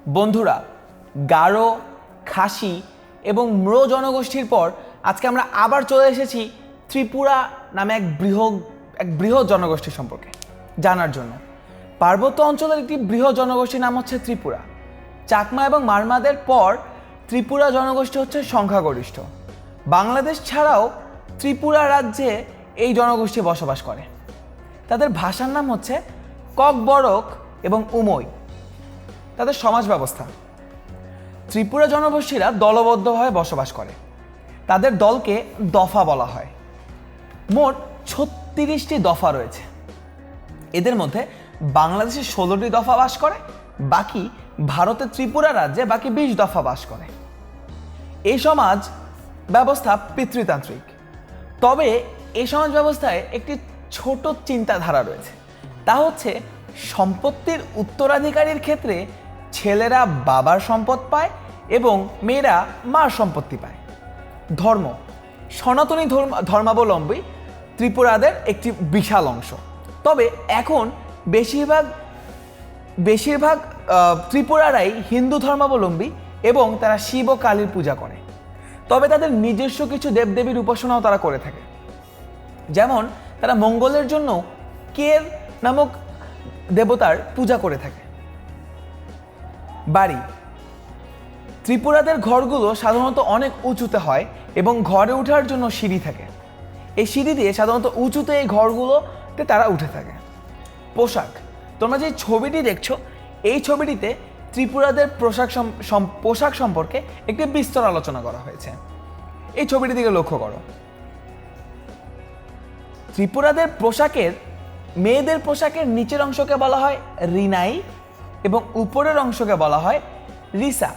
বন্ধুরা, গারো, খাসি এবং ম্রো জনগোষ্ঠীর পর আজকে আমরা আবার চলে এসেছি ত্রিপুরা নামে এক বৃহৎ জনগোষ্ঠী সম্পর্কে জানার জন্য। পার্বত্য অঞ্চলের একটি বৃহৎ জনগোষ্ঠীর নাম হচ্ছে ত্রিপুরা। চাকমা এবং মারমাদের পর ত্রিপুরা জনগোষ্ঠী হচ্ছে সংখ্যাগরিষ্ঠ। বাংলাদেশ ছাড়াও ত্রিপুরা রাজ্যে এই জনগোষ্ঠী বসবাস করে। তাদের ভাষার নাম হচ্ছে ককবরক এবং উমই। তাদের সমাজ ব্যবস্থা, ত্রিপুরা জনগোষ্ঠীরা দলবদ্ধভাবে বসবাস করে। তাদের দলকে দফা বলা হয়। মোট ৩৬টি দফা রয়েছে। এদের মধ্যে বাংলাদেশে ১৬টি দফা বাস করে, বাকি ভারতের ত্রিপুরা রাজ্যে বাকি ২০ দফা বাস করে। এই সমাজ ব্যবস্থা পিতৃতান্ত্রিক, তবে এই সমাজ ব্যবস্থায় একটি ছোট চিন্তাধারা রয়েছে। তা হচ্ছে সম্পত্তির উত্তরাধিকারীর ক্ষেত্রে ছেলেরা বাবার সম্পদ পায় এবং মেয়েরা মার সম্পত্তি পায়। ধর্ম, সনাতনী ধর্মাবলম্বী ত্রিপুরাদের একটি বিশাল অংশ। তবে এখন বেশিরভাগ ত্রিপুরারাই হিন্দু ধর্মাবলম্বী এবং তারা শিব ও কালীর পূজা করে। তবে তাদের নিজস্ব কিছু দেবদেবীর উপাসনাও তারা করে থাকে। যেমন তারা মঙ্গলের জন্য কের নামক দেবতার পূজা করে থাকে। বাড়ি, ত্রিপুরাদের ঘরগুলো সাধারণত অনেক উঁচুতে হয় এবং ঘরে ওঠার জন্য সিঁড়ি থাকে। এই সিঁড়ি দিয়ে সাধারণত উঁচুতে এই ঘরগুলোতে তারা উঠে থাকে। পোশাক, তোমরা যে ছবিটি দেখছো, এই ছবিটিতে ত্রিপুরাদের পোশাক সম্পর্কে একটি বিস্তর আলোচনা করা হয়েছে। এই ছবিটির দিকে লক্ষ্য করো। ত্রিপুরাদের মেয়েদের পোশাকের নিচের অংশকে বলা হয় রিনাই এবং উপরের অংশকে বলা হয় রিসা।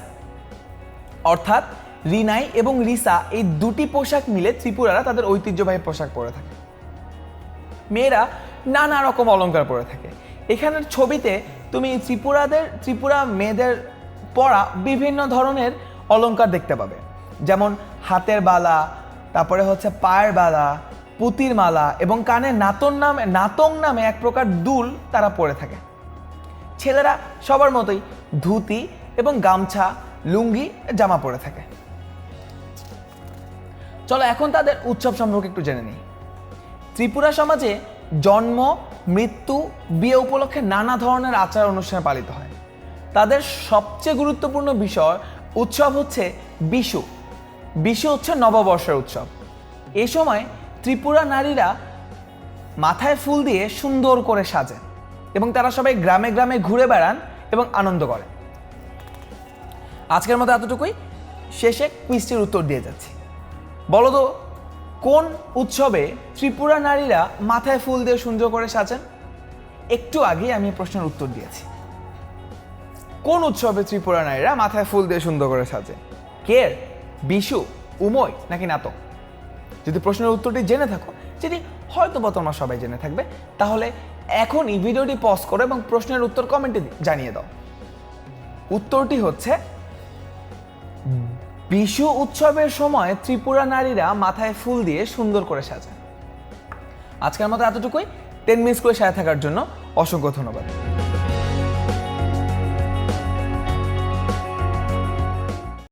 অর্থাৎ রিনাই এবং রিসা এই দুটি পোশাক মিলে ত্রিপুরারা তাদের ঐতিহ্যবাহী পোশাক পরে থাকে। মেয়েরা নানা রকম অলংকার পরে থাকে। এখানের ছবিতে তুমি ত্রিপুরা মেয়েদের পরা বিভিন্ন ধরনের অলংকার দেখতে পাবে, যেমন হাতের বালা, তারপরে হচ্ছে পায়ের বালা, পুতির মালা এবং কানে নাতং নামে এক প্রকার দুল তারা পরে থাকে। ছেলেরা সবার মতোই ধুতি এবং গামছা, লুঙ্গি, জামা পরে থাকে। চলো এখন তাদের উৎসব সম্পর্কে একটু জেনে নিই। ত্রিপুরা সমাজে জন্ম, মৃত্যু, বিয়ে উপলক্ষে নানা ধরনের আচার অনুষ্ঠান পালিত হয়। তাদের সবচেয়ে গুরুত্বপূর্ণ উৎসব হচ্ছে বিশু। বিশু হচ্ছে নববর্ষের উৎসব। এ সময় ত্রিপুরা নারীরা মাথায় ফুল দিয়ে সুন্দর করে সাজেন এবং তারা সবাই গ্রামে গ্রামে ঘুরে বেড়ান এবং আনন্দ করে। আজকের মতো এতটুকুই। শেষে কুইজটির উত্তর দিয়ে যাচ্ছি। বলো তো, কোন উৎসবে ত্রিপুরা নারীরা মাথায় ফুল দিয়ে সুন্দর করে সাজেন? একটু আগে আমি প্রশ্নের উত্তর দিয়েছি। কোন উৎসবে ত্রিপুরা নারীরা মাথায় ফুল দিয়ে সুন্দর করে সাজেন? কের, বিশু, উমই নাকি নাটক? যদি প্রশ্নের উত্তরটি জেনে থাকো, যেটি হয়তো বা তোমরা সবাই জেনে থাকবে, তাহলে এখনই ভিডিওটি পজ করো এবং প্রশ্নের উত্তর কমেন্টে জানিয়ে দাও। উত্তরটি হচ্ছে বিশু উৎসবের সময় ত্রিপুরা নারীরা মাথায় ফুল দিয়ে সুন্দর করে সাজায়। আজকের মতো এতটুকুই। 10 মিনিট করে সাথে থাকার জন্য অসংখ্য ধন্যবাদ।